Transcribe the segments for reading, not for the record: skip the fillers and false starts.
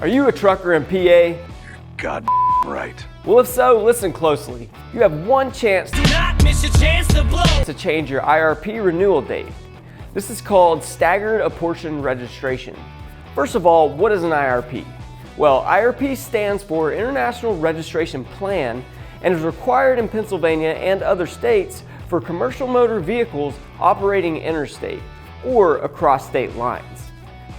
Are you a trucker in PA? You're God right. Well, if so, listen closely. You have one chance Do not miss your chance to blow. to change your IRP renewal date. This is called Staggered Apportioned Registration. First of all, what is an IRP? Well, IRP stands for International Registration Plan and is required in Pennsylvania and other states for commercial motor vehicles operating interstate or across state lines.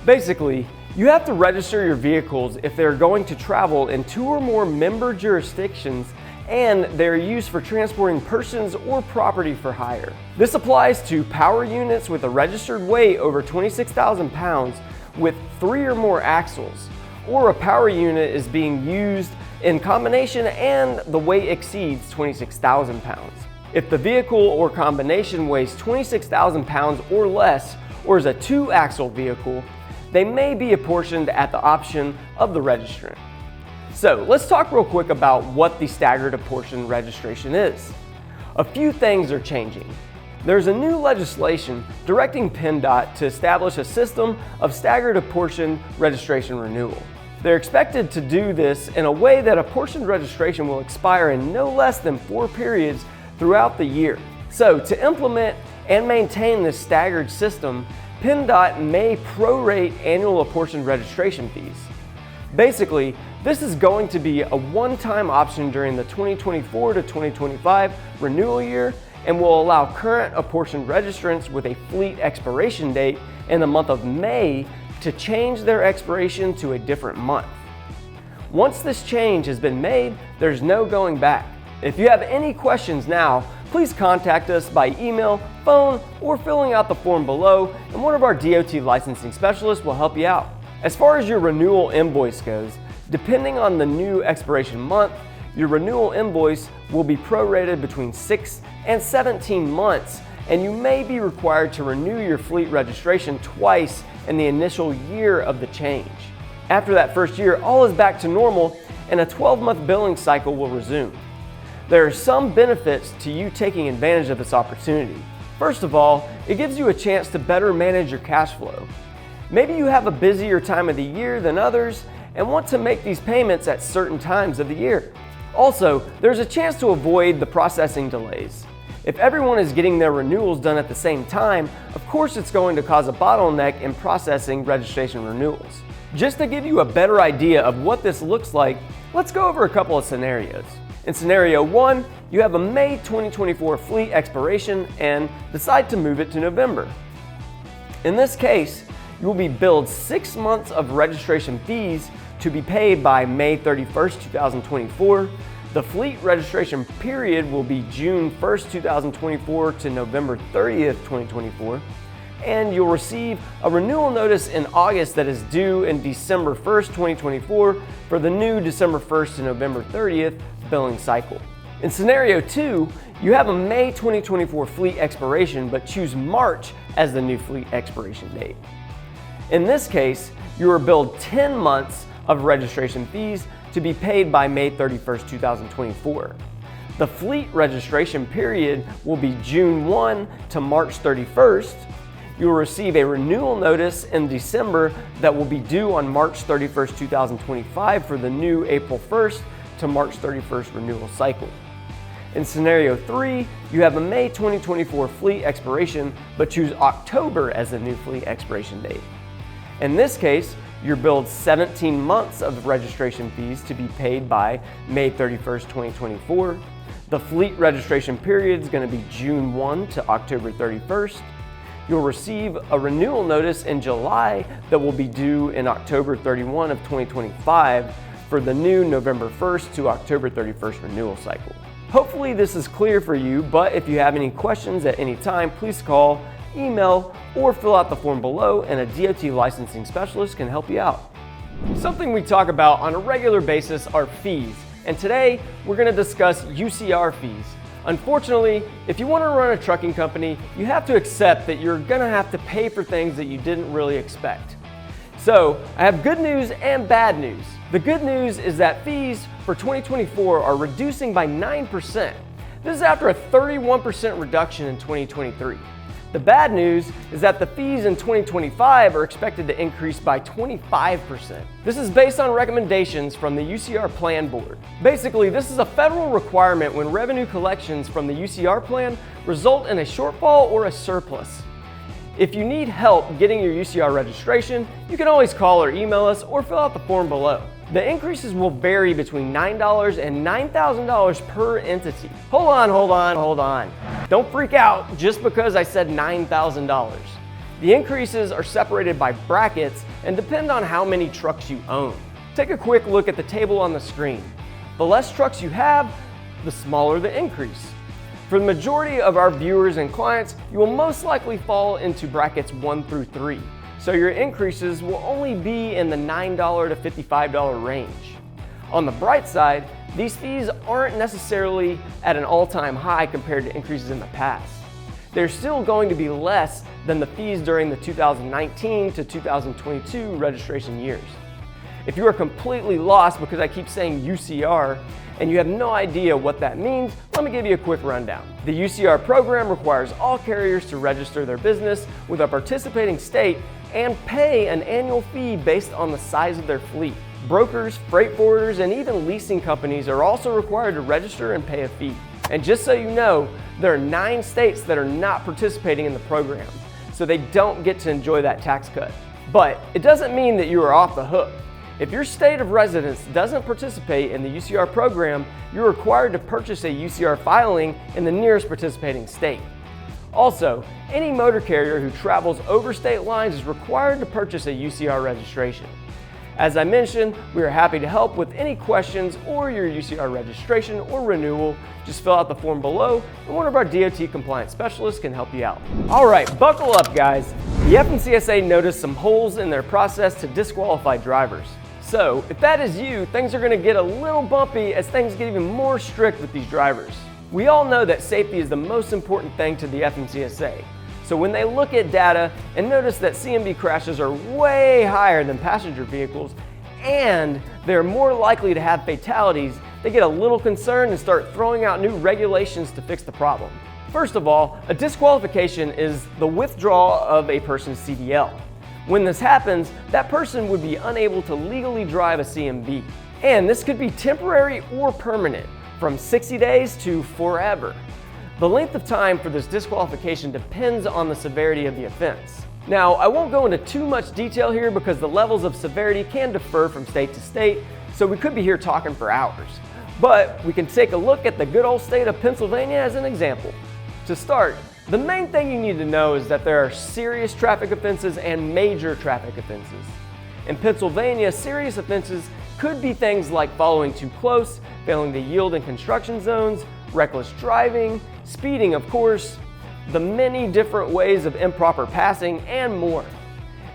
Basically, you have to register your vehicles if they're going to travel in 2 or more member jurisdictions and they're used for transporting persons or property for hire. This applies to power units with a registered weight over 26,000 pounds with 3 or more axles, or a power unit is being used in combination and the weight exceeds 26,000 pounds. If the vehicle or combination weighs 26,000 pounds or less, or is a 2-axle vehicle, they may be apportioned at the option of the registrant. So let's talk real quick about what the staggered apportioned registration is. A few things are changing. There's a new legislation directing PennDOT to establish a system of staggered apportioned registration renewal. They're expected to do this in a way that apportioned registration will expire in no less than 4 periods throughout the year. So to implement and maintain this staggered system, PennDOT may prorate annual apportioned registration fees. Basically, this is going to be a one-time option during the 2024 to 2025 renewal year and will allow current apportioned registrants with a fleet expiration date in the month of May to change their expiration to a different month. Once this change has been made, there's no going back. If you have any questions now, please contact us by email, phone, or filling out the form below, and one of our DOT licensing specialists will help you out. As far as your renewal invoice goes, depending on the new expiration month, your renewal invoice will be prorated between 6 and 17 months, and you may be required to renew your fleet registration twice in the initial year of the change. After that first year, all is back to normal, and a 12-month billing cycle will resume. There are some benefits to you taking advantage of this opportunity. First of all, it gives you a chance to better manage your cash flow. Maybe you have a busier time of the year than others and want to make these payments at certain times of the year. Also, there's a chance to avoid the processing delays. If everyone is getting their renewals done at the same time, of course it's going to cause a bottleneck in processing registration renewals. Just to give you a better idea of what this looks like, let's go over a couple of scenarios. In scenario 1, you have a May 2024 fleet expiration and decide to move it to November. In this case, you will be billed 6 months of registration fees to be paid by May 31st, 2024. The fleet registration period will be June 1st, 2024 to November 30th, 2024. And you'll receive a renewal notice in August that is due in December 1st, 2024 for the new December 1st to November 30th billing cycle. In scenario 2, you have a May 2024 fleet expiration but choose March as the new fleet expiration date. In this case, you are billed 10 months of registration fees to be paid by May 31st, 2024. The fleet registration period will be June 1 to March 31st. You will receive a renewal notice in December that will be due on March 31st, 2025 for the new April 1st to March 31st renewal cycle. In scenario 3, you have a May 2024 fleet expiration but choose October as the new fleet expiration date. In this case, you're billed 17 months of registration fees to be paid by May 31st, 2024. The fleet registration period is going to be June 1 to October 31st. You'll receive a renewal notice in July that will be due in October 31 of 2025 for the new November 1st to October 31st renewal cycle. Hopefully this is clear for you, but if you have any questions at any time, please call, email, or fill out the form below and a DOT licensing specialist can help you out. Something we talk about on a regular basis are fees, and today we're going to discuss UCR fees. Unfortunately, if you want to run a trucking company, you have to accept that you're going to have to pay for things that you didn't really expect. So I have good news and bad news. The good news is that fees for 2024 are reducing by 9%. This is after a 31% reduction in 2023. The bad news is that the fees in 2025 are expected to increase by 25%. This is based on recommendations from the UCR Plan Board. Basically, this is a federal requirement when revenue collections from the UCR plan result in a shortfall or a surplus. If you need help getting your UCR registration, you can always call or email us or fill out the form below. The increases will vary between $9 and $9,000 per entity. Hold on. Don't freak out just because I said $9,000. The increases are separated by brackets and depend on how many trucks you own. Take a quick look at the table on the screen. The less trucks you have, the smaller the increase. For the majority of our viewers and clients, you will most likely fall into brackets 1 through 3. So your increases will only be in the $9 to $55 range. On the bright side, these fees aren't necessarily at an all-time high compared to increases in the past. They're still going to be less than the fees during the 2019 to 2022 registration years. If you are completely lost because I keep saying UCR and you have no idea what that means, let me give you a quick rundown. The UCR program requires all carriers to register their business with a participating state and pay an annual fee based on the size of their fleet. Brokers, freight forwarders, and even leasing companies are also required to register and pay a fee. And just so you know, there are 9 states that are not participating in the program, so they don't get to enjoy that tax cut. But it doesn't mean that you are off the hook. If your state of residence doesn't participate in the UCR program, you're required to purchase a UCR filing in the nearest participating state. Also, any motor carrier who travels over state lines is required to purchase a UCR registration. As I mentioned, we are happy to help with any questions or your UCR registration or renewal. Just fill out the form below and one of our DOT compliance specialists can help you out. All right, buckle up guys. The FMCSA noticed some holes in their process to disqualify drivers. So if that is you, things are going to get a little bumpy as things get even more strict with these drivers. We all know that safety is the most important thing to the FMCSA. So when they look at data and notice that CMV crashes are way higher than passenger vehicles and they're more likely to have fatalities, they get a little concerned and start throwing out new regulations to fix the problem. First of all, a disqualification is the withdrawal of a person's CDL. When this happens, that person would be unable to legally drive a CMV. And this could be temporary or permanent, from 60 days to forever. The length of time for this disqualification depends on the severity of the offense. Now, I won't go into too much detail here because the levels of severity can differ from state to state, so we could be here talking for hours. But we can take a look at the good old state of Pennsylvania as an example. To start, the main thing you need to know is that there are serious traffic offenses and major traffic offenses. In Pennsylvania, serious offenses could be things like following too close, failing to yield in construction zones, reckless driving, speeding of course, the many different ways of improper passing, and more.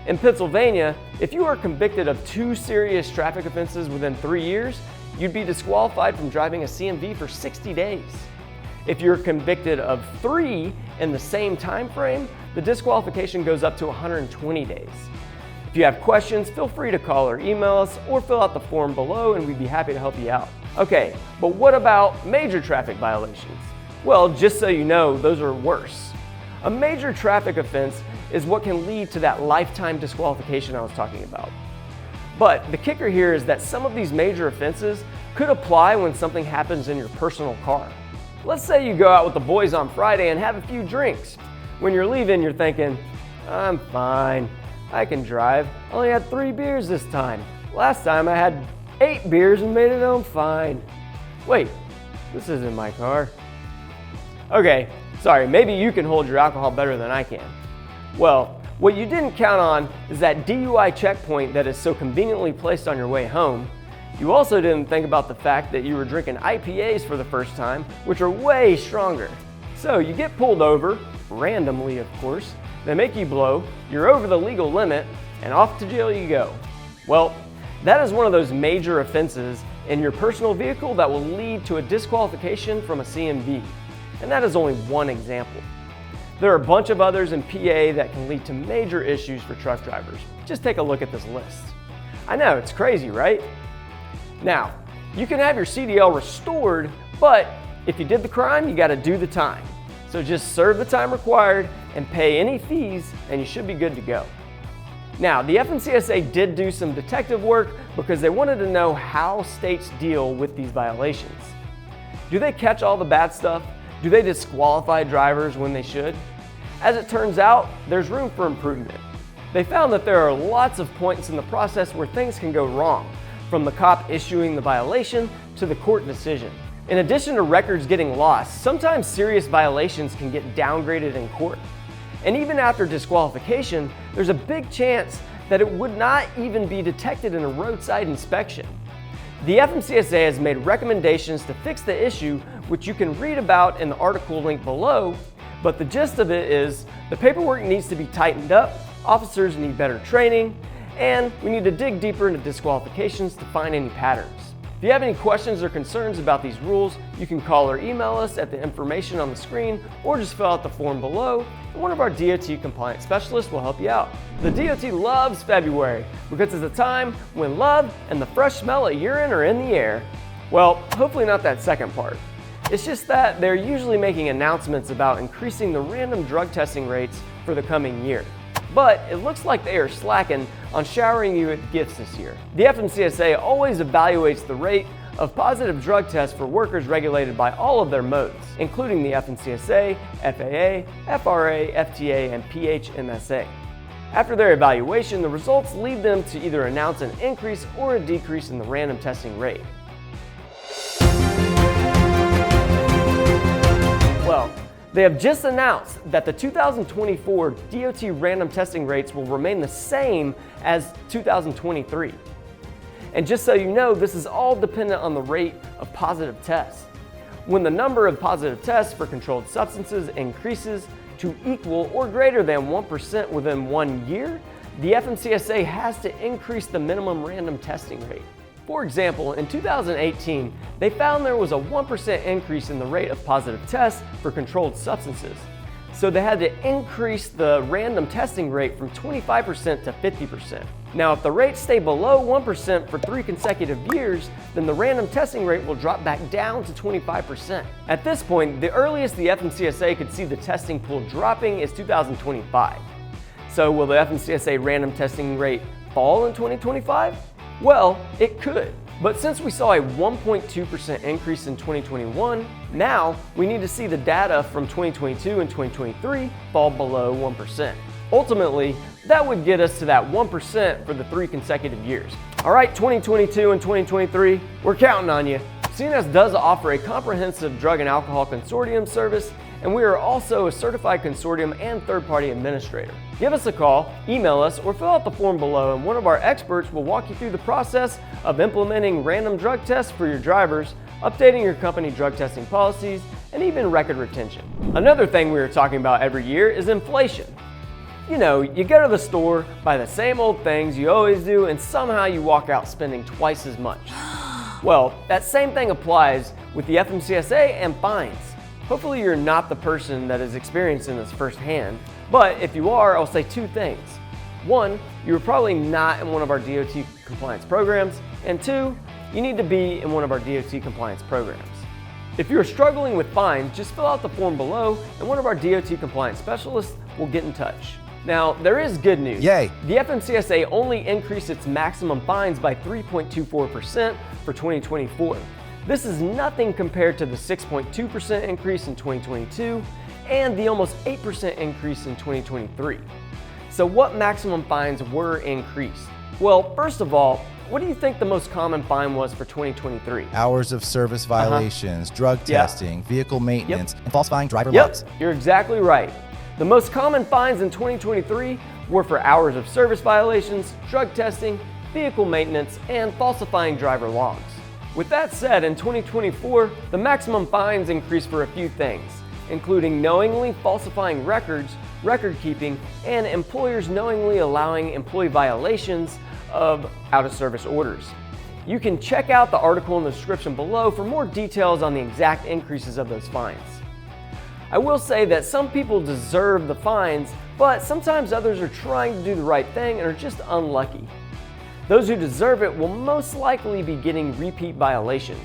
In Pennsylvania, if you are convicted of 2 serious traffic offenses within 3 years, you'd be disqualified from driving a CMV for 60 days. If you're convicted of 3 in the same time frame, the disqualification goes up to 120 days. If you have questions, feel free to call or email us or fill out the form below and we'd be happy to help you out. Okay, but what about major traffic violations? Well, just so you know, those are worse. A major traffic offense is what can lead to that lifetime disqualification I was talking about. But the kicker here is that some of these major offenses could apply when something happens in your personal car. Let's say you go out with the boys on Friday and have a few drinks. When you're leaving, you're thinking, I'm fine, I can drive. I only had 3 beers this time. Last time I had 8 beers and made it home fine. Wait, this isn't my car. Okay, sorry, maybe you can hold your alcohol better than I can. Well, what you didn't count on is that DUI checkpoint that is so conveniently placed on your way home. You also didn't think about the fact that you were drinking IPAs for the first time, which are way stronger. So you get pulled over, randomly of course, they make you blow, you're over the legal limit, and off to jail you go. Well, that is one of those major offenses in your personal vehicle that will lead to a disqualification from a CMV. And that is only one example. There are a bunch of others in PA that can lead to major issues for truck drivers. Just take a look at this list. I know, it's crazy, right? Now, you can have your CDL restored, but if you did the crime, you gotta do the time. So just serve the time required and pay any fees, and you should be good to go. Now, the FMCSA did do some detective work because they wanted to know how states deal with these violations. Do they catch all the bad stuff? Do they disqualify drivers when they should? As it turns out, there's room for improvement. They found that there are lots of points in the process where things can go wrong, from the cop issuing the violation to the court decision. In addition to records getting lost, sometimes serious violations can get downgraded in court. And even after disqualification, there's a big chance that it would not even be detected in a roadside inspection. The FMCSA has made recommendations to fix the issue, which you can read about in the article linked below, but the gist of it is the paperwork needs to be tightened up, officers need better training, and we need to dig deeper into disqualifications to find any patterns. If you have any questions or concerns about these rules, you can call or email us at the information on the screen, or just fill out the form below, and one of our DOT compliance specialists will help you out. The DOT loves February because it's a time when love and the fresh smell of urine are in the air. Well, hopefully not that second part. It's just that they're usually making announcements about increasing the random drug testing rates for the coming year. But it looks like they are slacking on showering you with gifts this year. The FMCSA always evaluates the rate of positive drug tests for workers regulated by all of their modes, including the FMCSA, FAA, FRA, FTA, and PHMSA. After their evaluation, the results lead them to either announce an increase or a decrease in the random testing rate. Well, they have just announced that the 2024 DOT random testing rates will remain the same as 2023. And just so you know, this is all dependent on the rate of positive tests. When the number of positive tests for controlled substances increases to equal or greater than 1% within 1 year, the FMCSA has to increase the minimum random testing rate. For example, in 2018, they found there was a 1% increase in the rate of positive tests for controlled substances. So they had to increase the random testing rate from 25% to 50%. Now, if the rates stay below 1% for 3 consecutive years, then the random testing rate will drop back down to 25%. At this point, the earliest the FMCSA could see the testing pool dropping is 2025. So will the FMCSA random testing rate fall in 2025? Well, it could, but since we saw a 1.2% increase in 2021, now we need to see the data from 2022 and 2023 fall below 1%. Ultimately, that would get us to that 1% for the 3 consecutive years. All right, 2022 and 2023, we're counting on you. CNS does offer a comprehensive drug and alcohol consortium service, and we are also a certified consortium and third-party administrator. Give us a call, email us, or fill out the form below, and one of our experts will walk you through the process of implementing random drug tests for your drivers, updating your company drug testing policies, and even record retention. Another thing we are talking about every year is inflation. You know, you go to the store, buy the same old things you always do, and somehow you walk out spending twice as much. Well, that same thing applies with the FMCSA and fines. Hopefully you're not the person that is experiencing this firsthand, but if you are, I'll say 2 things. 1, you're probably not in one of our DOT compliance programs, and 2, you need to be in one of our DOT compliance programs. If you're struggling with fines, just fill out the form below and one of our DOT compliance specialists will get in touch. Now, there is good news. Yay! The FMCSA only increased its maximum fines by 3.24% for 2024. This is nothing compared to the 6.2% increase in 2022 and the almost 8% increase in 2023. So what maximum fines were increased? Well, first of all, what do you think the most common fine was for 2023? Hours of service violations, drug testing, vehicle maintenance, and falsifying driver logs. You're exactly right. The most common fines in 2023 were for hours of service violations, drug testing, vehicle maintenance, and falsifying driver logs. With that said, in 2024, the maximum fines increased for a few things, including knowingly falsifying records, record keeping, and employers knowingly allowing employee violations of out-of-service orders. You can check out the article in the description below for more details on the exact increases of those fines. I will say that some people deserve the fines, but sometimes others are trying to do the right thing and are just unlucky. Those who deserve it will most likely be getting repeat violations,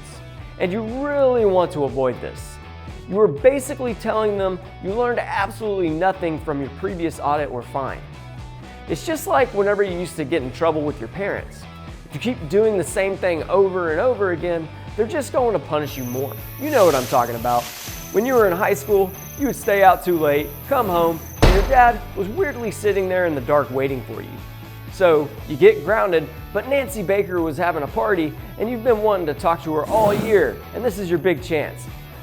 and you really want to avoid this. You are basically telling them you learned absolutely nothing from your previous audit or fine. It's just like whenever you used to get in trouble with your parents. If you keep doing the same thing over and over again, they're just going to punish you more. You know what I'm talking about. When you were in high school, you would stay out too late, come home, and your dad was weirdly sitting there in the dark waiting for you. So you get grounded, but Nancy Baker was having a party and you've been wanting to talk to her all year, and this is your big chance.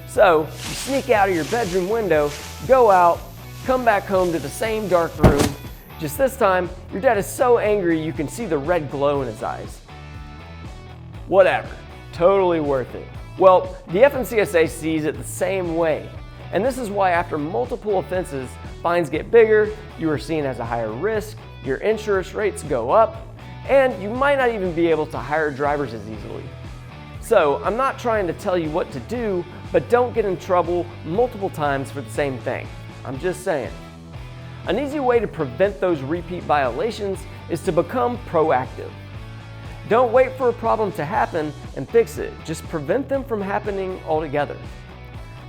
So you sneak out of your bedroom window, go out, come back home to the same dark room. Just this time, your dad is so angry you can see the red glow in his eyes. Whatever, totally worth it. Well, the FMCSA sees it the same way. And this is why after multiple offenses, fines get bigger, you are seen as a higher risk, your insurance rates go up, and you might not even be able to hire drivers as easily. So I'm not trying to tell you what to do, but don't get in trouble multiple times for the same thing. I'm just saying. An easy way to prevent those repeat violations is to become proactive. Don't wait for a problem to happen and fix it. Just prevent them from happening altogether.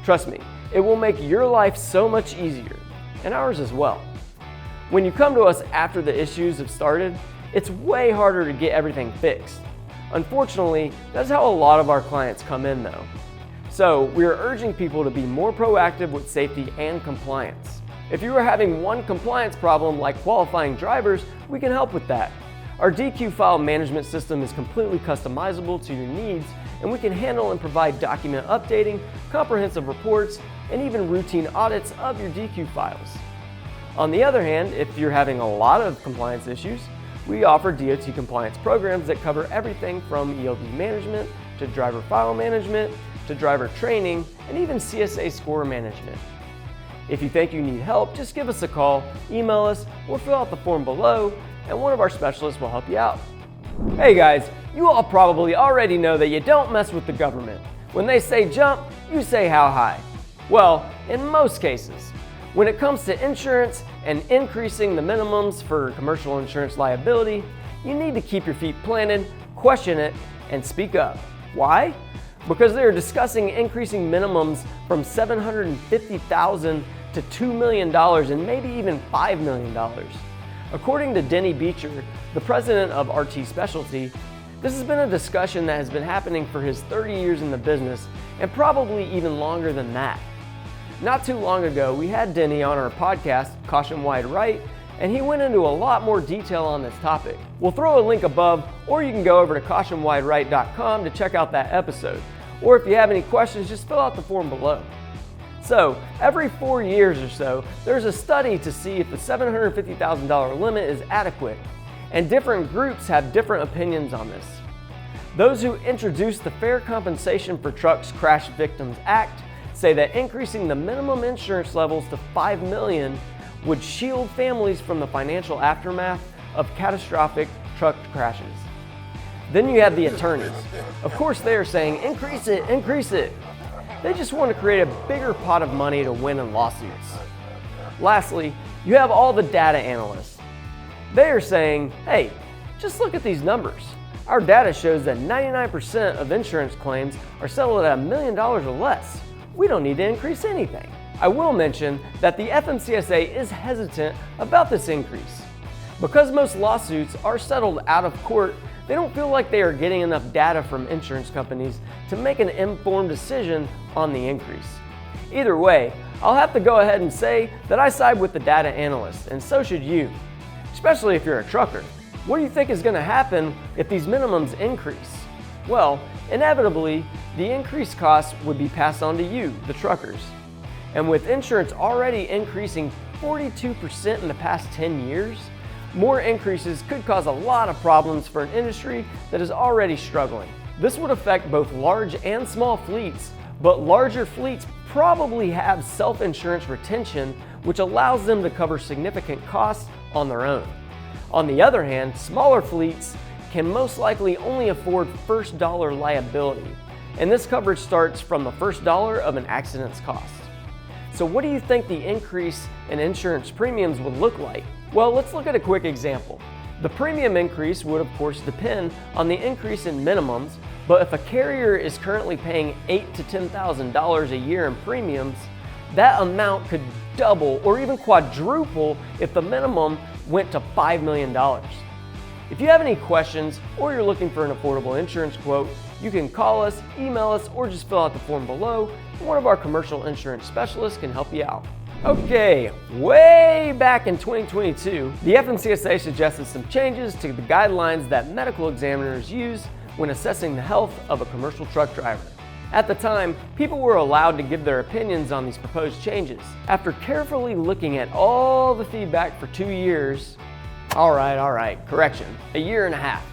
Trust me, it will make your life so much easier, and ours as well. When you come to us after the issues have started, it's way harder to get everything fixed. Unfortunately, that's how a lot of our clients come in though. So we are urging people to be more proactive with safety and compliance. If you are having one compliance problem like qualifying drivers, we can help with that. Our DQ file management system is completely customizable to your needs, and we can handle and provide document updating, comprehensive reports, and even routine audits of your DQ files. On the other hand, if you're having a lot of compliance issues, we offer DOT compliance programs that cover everything from ELD management to driver file management to driver training and even CSA score management. If you think you need help, just give us a call, email us, or fill out the form below, and one of our specialists will help you out. Hey guys, you all probably already know that you don't mess with the government. When they say jump, you say how high. Well, in most cases. When it comes to insurance and increasing the minimums for commercial insurance liability, you need to keep your feet planted, question it, and speak up. Why? Because they are discussing increasing minimums from $750,000 to $2 million and maybe even $5 million. According to Denny Beecher, the president of RT Specialty, this has been a discussion that has been happening for his 30 years in the business and probably even longer than that. Not too long ago, we had Denny on our podcast, Caution Wide Right, and he went into a lot more detail on this topic. We'll throw a link above, or you can go over to cautionwideright.com to check out that episode. Or if you have any questions, just fill out the form below. So, every 4 years or so, there's a study to see if the $750,000 limit is adequate, and different groups have different opinions on this. Those who introduced the Fair Compensation for Trucks Crash Victims Act say that increasing the minimum insurance levels to $5 million would shield families from the financial aftermath of catastrophic truck crashes. Then you have the attorneys. Of course they are saying, increase it, increase it. They just want to create a bigger pot of money to win in lawsuits. Lastly, you have all the data analysts. They are saying, hey, just look at these numbers. Our data shows that 99% of insurance claims are settled at $1 million or less. We don't need to increase anything. I will mention that the FMCSA is hesitant about this increase. Because most lawsuits are settled out of court, they don't feel like they are getting enough data from insurance companies to make an informed decision on the increase. Either way, I'll have to go ahead and say that I side with the data analysts, and so should you, especially if you're a trucker. What do you think is going to happen if these minimums increase? Well, inevitably, the increased costs would be passed on to you, the truckers. And with insurance already increasing 42% in the past 10 years, more increases could cause a lot of problems for an industry that is already struggling. This would affect both large and small fleets, but larger fleets probably have self-insurance retention, which allows them to cover significant costs on their own. On the other hand, smaller fleets can most likely only afford first dollar liability, and this coverage starts from the first dollar of an accident's cost. So what do you think the increase in insurance premiums would look like? Well, let's look at a quick example. The premium increase would of course depend on the increase in minimums, But if a carrier is currently paying $8,000 to $10,000 a year in premiums, that amount could double or even quadruple if the minimum went to $5 million. If you have any questions or you're looking for an affordable insurance quote, you can call us, email us, or just fill out the form below, and one of our commercial insurance specialists can help you out. Okay, way back in 2022, the FMCSA suggested some changes to the guidelines that medical examiners use when assessing the health of a commercial truck driver. At the time, people were allowed to give their opinions on these proposed changes. After carefully looking at all the feedback for 2 years, correction, a year and a half.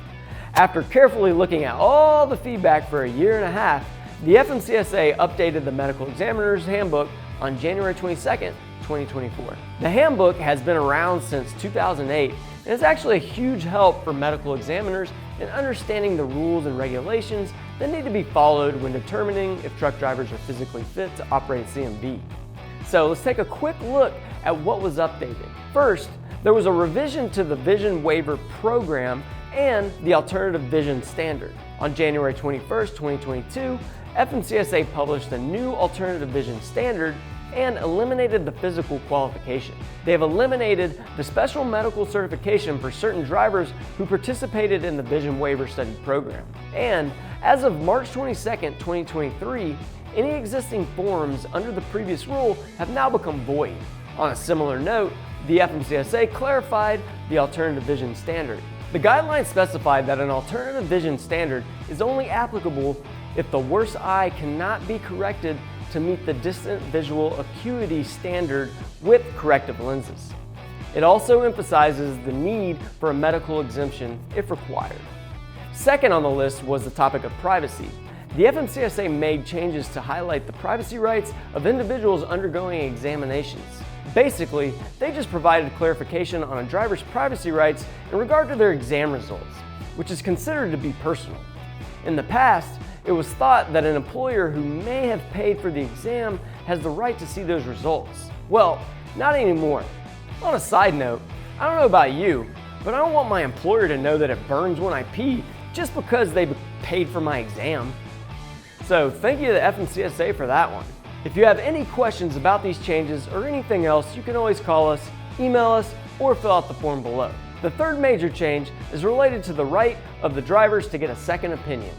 After carefully looking at all the feedback for a year and a half, the FMCSA updated the Medical Examiner's Handbook on January 22nd, 2024. The handbook has been around since 2008 and is actually a huge help for medical examiners in understanding the rules and regulations that need to be followed when determining if truck drivers are physically fit to operate CMV. So let's take a quick look at what was updated. First, there was a revision to the Vision Waiver Program and the Alternative Vision Standard. On January 21st, 2022, FMCSA published a new Alternative Vision Standard and eliminated the physical qualification. They have eliminated the special medical certification for certain drivers who participated in the Vision Waiver Study Program. And as of March 22nd, 2023, any existing forms under the previous rule have now become void. On a similar note, the FMCSA clarified the Alternative Vision Standard. The guidelines specified that an Alternative Vision Standard is only applicable if the worst eye cannot be corrected to meet the distant visual acuity standard with corrective lenses. It also emphasizes the need for a medical exemption if required. Second on the list was the topic of privacy. The FMCSA made changes to highlight the privacy rights of individuals undergoing examinations. Basically, they just provided clarification on a driver's privacy rights in regard to their exam results, which is considered to be personal. In the past, it was thought that an employer who may have paid for the exam has the right to see those results. Well, not anymore. On a side note, I don't know about you, but I don't want my employer to know that it burns when I pee just because they paid for my exam. So thank you to the FMCSA for that one. If you have any questions about these changes or anything else, you can always call us, email us, or fill out the form below. The third major change is related to the right of the drivers to get a second opinion.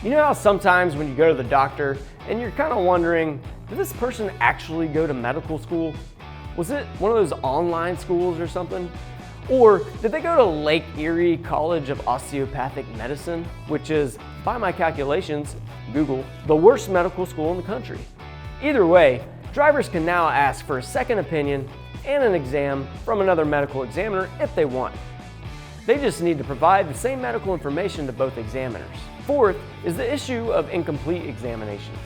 You know how sometimes when you go to the doctor and you're kind of wondering, did this person actually go to medical school? Was it one of those online schools or something? Or did they go to Lake Erie College of Osteopathic Medicine, which is, by my calculations, Google, the worst medical school in the country? Either way, drivers can now ask for a second opinion and an exam from another medical examiner if they want. They just need to provide the same medical information to both examiners. Fourth is the issue of incomplete examinations.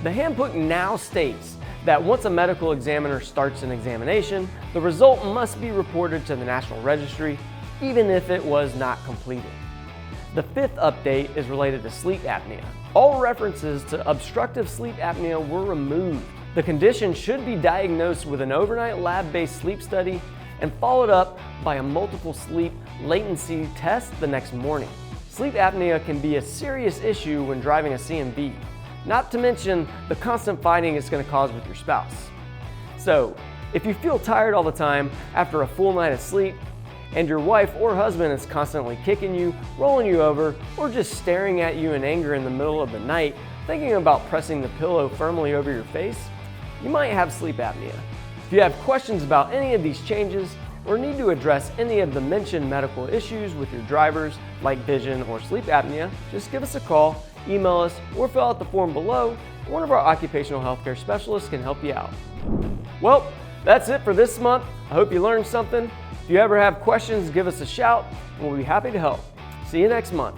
The handbook now states that once a medical examiner starts an examination, the result must be reported to the National Registry, even if it was not completed. The fifth update is related to sleep apnea. All references to obstructive sleep apnea were removed. The condition should be diagnosed with an overnight lab-based sleep study and followed up by a multiple sleep latency test the next morning. Sleep apnea can be a serious issue when driving a CMV, not to mention the constant fighting it's going to cause with your spouse. So, if you feel tired all the time after a full night of sleep, and your wife or husband is constantly kicking you, rolling you over, or just staring at you in anger in the middle of the night, thinking about pressing the pillow firmly over your face, you might have sleep apnea. If you have questions about any of these changes, or need to address any of the mentioned medical issues with your drivers, like vision or sleep apnea, just give us a call, email us, or fill out the form below, and one of our occupational healthcare specialists can help you out. Well, that's it for this month. I hope you learned something. If you ever have questions, give us a shout, and we'll be happy to help. See you next month.